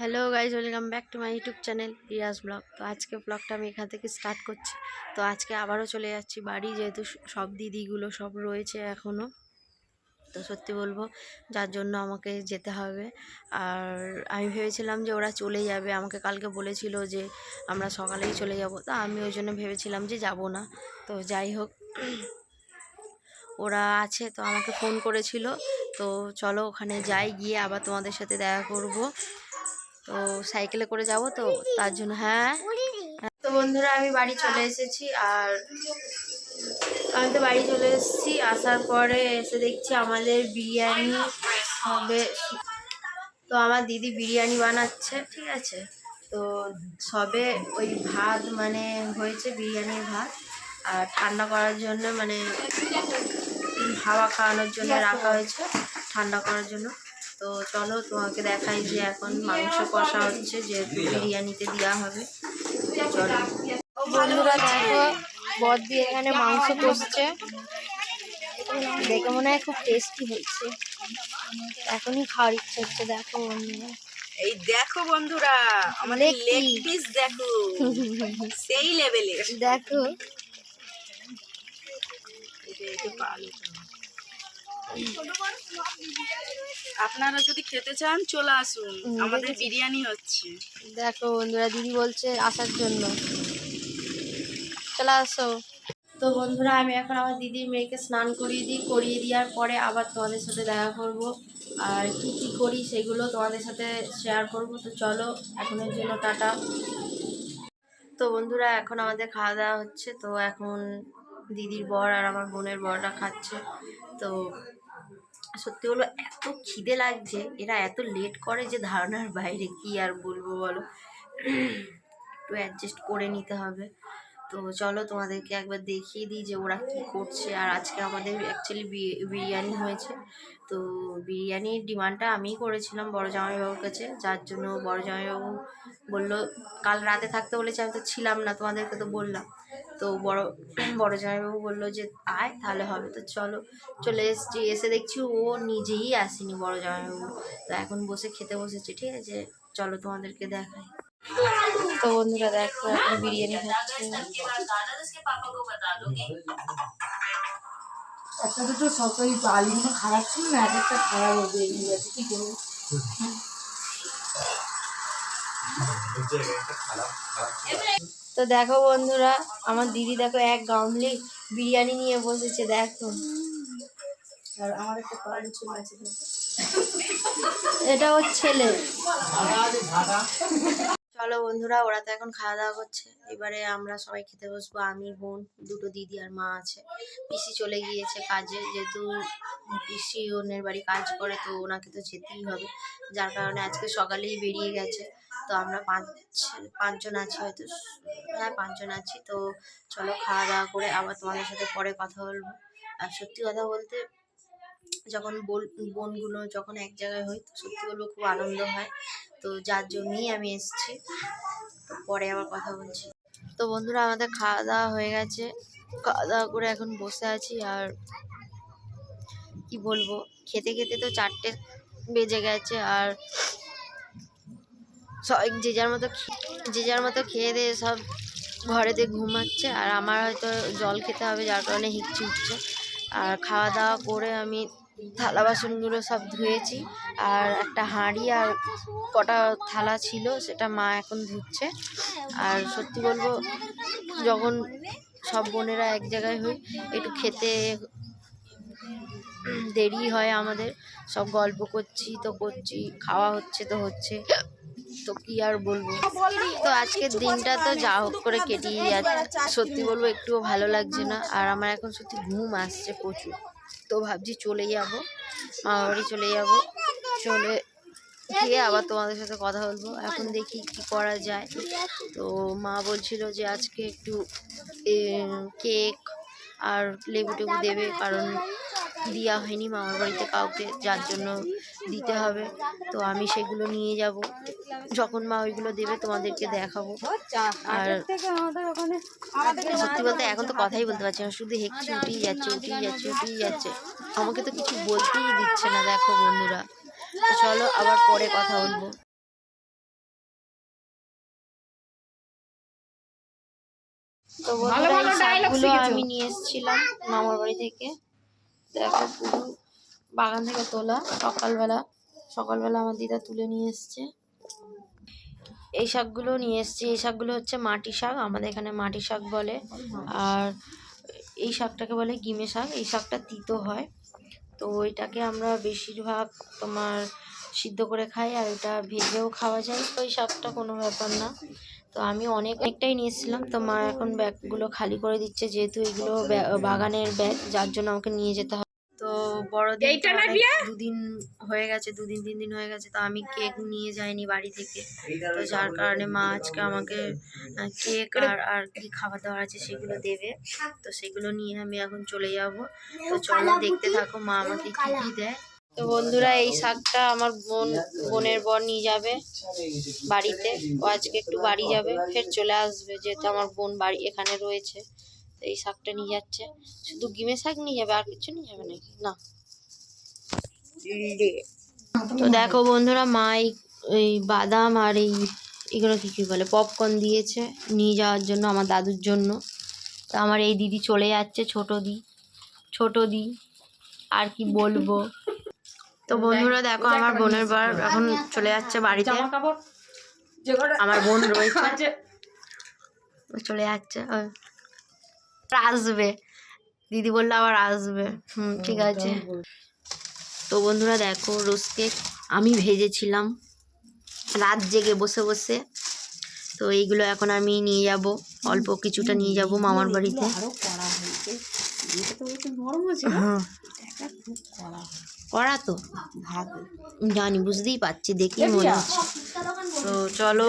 Hello guys, welcome back to my YouTube channel Riyaz blog. তো আজকে ব্লগটা আমি এখান থেকে স্টার্ট করছি। তো আজকে আবারও চলে যাচ্ছি বাড়ি, যেহেতু সব দিদিগুলো সব রয়েছে এখনও। তো সত্যি বলবো, যার জন্য আমাকে যেতে হবে। আর আমি ভেবেছিলাম যে ওরা চলে যাবে, আমাকে কালকে বলেছিল যে আমরা সকালেই চলে যাব। তো আমি ওই জন্য ভেবেছিলাম যে যাব না। তো যাই হোক, ওরা আছে, তো আমাকে ফোন করেছিল। তো চলো ওখানে যাই, গিয়ে আবার তোমাদের সাথে দেখা করব। তো সাইকেলে করে যাব, তো তার জন্য হ্যাঁ। তো বন্ধুরা, আমি বাড়ি চলে এসেছি। আর আমি তো বাড়ি চলে এসেছি, আসার পরে এসে দেখছি আমাদের বিরিয়ানি হবে। তো আমার দিদি বিরিয়ানি বানাচ্ছে, ঠিক আছে। তো সবে ওই ভাত মানে হয়েছে, বিরিয়ানির ভাত। আর ঠান্ডা করার জন্য মানে হাওয়া খাওয়ানোর জন্য রাখা হয়েছে, ঠান্ডা করার জন্য। তো চলো তোমাকে দেখাই যে এখন মাংস কষা হচ্ছে, যেহেতু বিরিয়ানিতে দেওয়া হবে। চলো বন্ধুরা, দেখো বড়দি এখানে মাংস কষছে, দেখে মনে হয় খুব টেস্টি হচ্ছে। এখনই খাওয়ার ইচ্ছে হচ্ছে। দেখো বন্ধুরা, এই দেখো বন্ধুরা, আমাদের লেগ পিস দেখো, সেই লেভেলের। দেখো আপনারা যদি খেতে চান চলে আসুন, আমাদের বিরিয়ানি হচ্ছে। দেখো বন্ধুরা, দিদি বলছে আসার জন্য, চলে আসো। তো বন্ধুরা, আমি এখন আমার দিদির মেয়েকে স্নান করিয়ে দেওয়ার পরে আবার তোমাদের সাথে দেখা করব। আর কি কি করি সেগুলো তোমাদের সাথে শেয়ার করব। তো চলো, এখনের জন্য টাটা। তো বন্ধুরা, এখন আমাদের খাওয়া দাওয়া হচ্ছে। তো এখন দিদির বর আর আমার বোনের বররা খাচ্ছে। তো সত্যি বলবো, এত খিদে লাগছে, এরা এত লেট করে যে ধারণার বাইরে। কি আর বলবো বলো, একটু অ্যাডজাস্ট করে নিতে হবে। তো চলো তোমাদেরকে একবার দেখিয়ে দিই যে ওরা কি করছে। আর আজকে আমাদের অ্যাকচুয়ালি বিরিয়ানি হয়েছে। তো বিরিয়ানির ডিমান্ডটা আমিই করেছিলাম বড় জামাইবাবুর কাছে, যার জন্য বড় জামাইবাবু বললো, কাল রাতে থাকতে বলেছে, আমি তো ছিলাম না, তোমাদেরকে তো বললাম। তো বড় জামাইবাবু বললো যে আয় তাহলে হবে। তো চলো চলে এসেছি, এসে দেখছি ও নিজেই আসেনি বড় জামাইবাবু। তো এখন বসে খেতে বসেছে, ঠিক আছে। চলো তোমাদেরকে দেখাই। তো বন্ধুরা দেখো, এখন বিরিয়ানি খাচ্ছে। একটা দুটো সবাই আলিগুলো খারাপ ছিল না, এক একটা খারাপ হবে, এগিয়ে গেছে কি করবো। তো দেখো বন্ধুরা, আমার দিদি দেখো এক গামলি বিরিয়ানি নিয়ে বসেছে, দেখো। আর আমার একটা পালু ছিল আছে, এটা ওর ছেলে। চলো বন্ধুরা, ওরা তো এখন খাওয়া দাওয়া করছে, এবারে আমরা সবাই খেতে বসবো। আমি, বোন, দুটো দিদি আর মা আছে। পিসি চলে গিয়েছে কাজে, যেহেতু পিসি অন্যের বাড়ি কাজ করে, তো ওনাকে তো যেতেই হবে। যার কারণে আজকে সকালেই বেরিয়ে গেছে। তো আমরা পাঁচজন আছি হয়তো, হ্যাঁ 5জন আছি। তো চলো খাওয়া দাওয়া করে আবার তোমাদের সাথে পরে কথা বলবো। আর সত্যি কথা বলতে, যখন বোনগুলো যখন এক জায়গায় হই, তো সত্যি বলবো খুব আনন্দ হয়। তো যার জন্যই আমি এসেছি। তো পরে আবার কথা বলছি। তো বন্ধুরা, আমাদের খাওয়া দাওয়া হয়ে গেছে, খাওয়া দাওয়া করে এখন বসে আছি। আর কি বলবো, খেতে খেতে তো 4টে বেজে গেছে। আর সবাই যে যার মতো খেয়ে দিয়ে সব ঘরেতে ঘুমাচ্ছে। আর আমার হয়তো জল খেতে হবে, যার কারণে হিঁচকি উঠছে। আর খাওয়া দাওয়া করে আমি থালা বাসনগুলো সব ধুয়েছি। আর একটা হাঁড়ি আর কটা থালা ছিল, সেটা মা এখন ধুচ্ছে। আর সত্যি বলবো, যখন সব বোনেরা এক জায়গায় হই, একটু খেতে দেরি হয় আমাদের। সব গল্প করছি তো করছি, খাওয়া হচ্ছে তো হচ্ছে, তো কি আর বলবো। তো আজকের দিনটা তো যা হোক করে কেটেই যাচ্ছে। সত্যি বলবো, একটুও ভালো লাগছে না। আর আমার এখন সত্যি ঘুম আসছে প্রচুর। তো ভাবছি চলে যাব, মামা বাড়ি চলে যাব। চলে গিয়ে আবার তোমাদের সাথে কথা বলবো। এখন দেখি কি করা যায়। তো মা বলছিল যে আজকে একটু কেক আর লেবু টেবু দেবে, কারণ দেওয়া হয়নি মামার বাড়িতে কাউকে, যার জন্য দিতে হবে। তো আমি সেগুলো নিয়ে যাব, যখন মা ওইগুলো দেবে তোমাদেরকে দেখাবো। আর সত্যি বলতে এখন তো কথাই বলতে পারছি না, শুধু হেঁকছি, উঠেই যাচ্ছে। আমাকে তো কিছু বলতেই দিচ্ছে না, দেখো বন্ধুরা। তো চলো আবার পরে কথা বলবো। তো বন্ধুরা এই শাকগুলো আমি নিয়ে এসেছিলাম মামার বাড়ি থেকে। দেখো পুরো বাগান থেকে তোলা, সকালবেলা আমার দিদা তুলে নিয়ে এসছে। এই শাকগুলো নিয়ে এসছি। এই শাকগুলো হচ্ছে মাটি শাক, আমাদের এখানে মাটি শাক বলে। আর এই শাকটাকে বলে গিমে শাক। এই শাকটা তিতো হয়, তো এটাকে আমরা বেশিরভাগ তোমার সিদ্ধ করে খাই, আর এটা ভেজেও খাওয়া যায়। তো এই শাকটা কোনো ব্যাপার না। তো আমি অনেকটাই নিয়েছিলাম, তো মা এখন ব্যাগগুলো খালি করে দিচ্ছে, যেহেতু এগুলো বাগানের ব্যাগ, যার জন্য আমাকে নিয়ে যেতে হবে। তো বড়দিন দুদিন হয়ে গেছে, 2-3 দিন হয়ে গেছে, তো আমি কেক নিয়ে যাইনি বাড়ি থেকে। তো যার কারণে মা আজকে আমাকে কেক আর কি খাবার দাবার আছে সেগুলো দেবে। তো সেগুলো নিয়ে আমি এখন চলে যাব। তো চলো দেখতে থাকো মা আমাকে কি কি দেয়। তো বন্ধুরা এই শাকটা আমার বোনের বর নিয়ে যাবে বাড়িতে। ও আজকে একটু বাড়ি যাবে, ফের চলে আসবে, যেহেতু আমার বোন বাড়ি এখানে রয়েছে। তো এই শাকটা নিয়ে যাচ্ছে। শুধু গিমে শাক নিয়ে যাবে, আর কিছু নিয়ে যাবে নাকি না? তো দেখো বন্ধুরা, মা এই বাদাম আর এগুলো কি বলে পপকর্ন দিয়েছে নিয়ে যাওয়ার জন্য আমার দাদুর জন্য। তো আমার এই দিদি চলে যাচ্ছে, ছোট দি আর কি বলবো। তো বন্ধুরা দেখো, আমার বোনের বার এখন চলে যাচ্ছে বাড়িতে। আমার বোন রয়েছে, চলে যাচ্ছে, আসবে, দিদি বললো আবার আসবে। ঠিক আছে। তো বন্ধুরা দেখো, রোজ কেক আমি ভেজেছিলাম রাত জেগে বসে বসে। তো এইগুলো এখন আমি নিয়ে যাব, অল্প কিছুটা নিয়ে যাব মামার বাড়িতে। হ্যাঁ কড়া তো জানি, বুঝতেই পারছি, দেখেই মনে হচ্ছে। তো চলো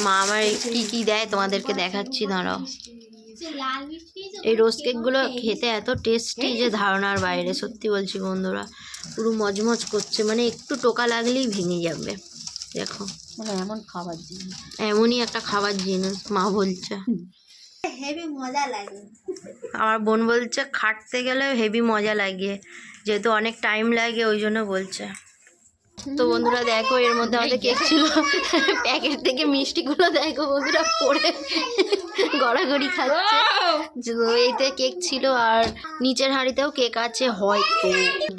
মা আমার কি কি দেয় তোমাদেরকে দেখাচ্ছি, দাঁড়াও। এই রোজ কেকগুলো খেতে এত টেস্টি যে ধারণার বাইরে, সত্যি বলছি বন্ধুরা, পুরো মজমজ করছে, মানে একটু টোকা লাগলেই ভেঙে যাবে। দেখো এমন খাবার জিনিস, এমনই একটা খাবার জিনিস মা বলছে। হেভি মজা লাগে। আমার বোন বলছে খাটতে গেলে হেভি মজা লাগে, যেহেতু অনেক টাইম লাগে ওই জন্য বলছে। তো বন্ধুরা দেখো, এর মধ্যে আমাদের কেক ছিল, প্যাকেট থেকে মিষ্টিগুলো দেখো বন্ধুরা পড়ে গড়াগড়ি খাচ্ছে। তো এইতে কেক ছিল, আর নিচের হাঁড়িতেও কেক আছে হয়তো।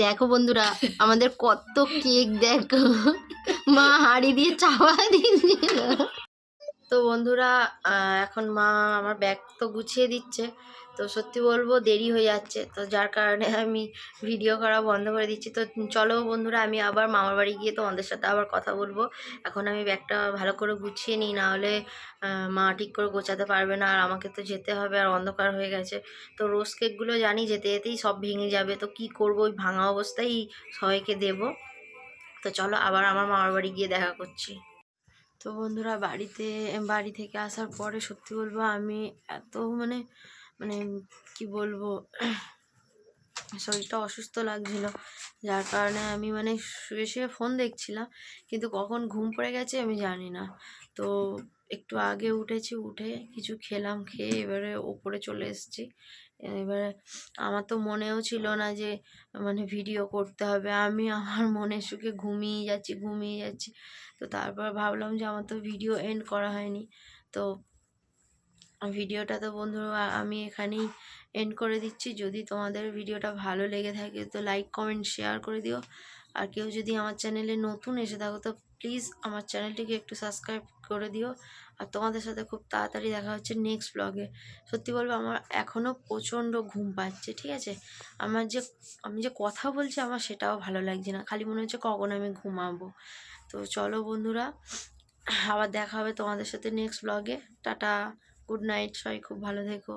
দেখো বন্ধুরা আমাদের কত কেক, দেখো মা হাঁড়ি দিয়ে চাপা দিয়েছিল। তো বন্ধুরা এখন মা আমার ব্যাগ তো গুছিয়ে দিচ্ছে। তো সত্যি বলবো দেরি হয়ে যাচ্ছে, তো যার কারণে আমি ভিডিও করা বন্ধ করে দিচ্ছি। তো চলো বন্ধুরা, আমি আবার মামার বাড়ি গিয়ে তোমাদের সাথে আবার কথা বলবো। এখন আমি ব্যাগটা ভালো করে গুছিয়ে নিই, নাহলে মা ঠিক করে গোছাতে পারবে না, আর আমাকে তো যেতে হবে, আর অন্ধকার হয়ে গেছে। তো রোজ কেকগুলো জানি যেতে যেতেই সব ভেঙে যাবে, তো কি করব, ওই ভাঙা অবস্থায় সবাইকে দেবো। তো চলো আবার আমার মামার বাড়ি গিয়ে দেখা করছি। তো বন্ধুরা বাড়ি থেকে আসার পরে সত্যি বলবো আমি এত মানে মানে কি বলবো, শরীরটা অসুস্থ লাগছিল, যার কারণে আমি মানে শুয়ে শুয়ে ফোন দেখছিলাম, কিন্তু কখন ঘুম পড়ে গেছে আমি জানি না। তো একটু আগে উঠেছি, উঠে কিছু খেলাম, খেয়ে এবারে ওপরে চলে এসেছি। এবারে আমার তো মনেও ছিল না যে মানে ভিডিও করতে হবে, আমি আমার মনের সুখে ঘুমিয়ে যাচ্ছি। তো তারপর ভাবলাম যে আমার তো ভিডিও এন্ড করা হয়নি। তো ভিডিওটা তো বন্ধুরা আমি এখানেই এন্ড করে দিচ্ছি। যদি তোমাদের ভিডিওটা ভালো লেগে থাকে তো লাইক কমেন্ট শেয়ার করে দিও। আর কেউ যদি আমার চ্যানেলে নতুন এসে থাকো তো প্লিজ আমার চ্যানেলটিকে একটু সাবস্ক্রাইব করে দিও। আর তোমাদের সাথে খুব তাড়াতাড়ি দেখা হচ্ছে নেক্সট ব্লগে। সত্যি বলবো আমার এখনও প্রচণ্ড ঘুম পাচ্ছে, ঠিক আছে। আমি যে কথা বলছি আমার সেটাও ভালো লাগছে না, খালি মনে হচ্ছে কখন আমি ঘুমাবো। তো চলো বন্ধুরা, আবার দেখা হবে তোমাদের সাথে নেক্সট ব্লগে। টাটা, গুড নাইট, সবাই খুব ভালো থেকো।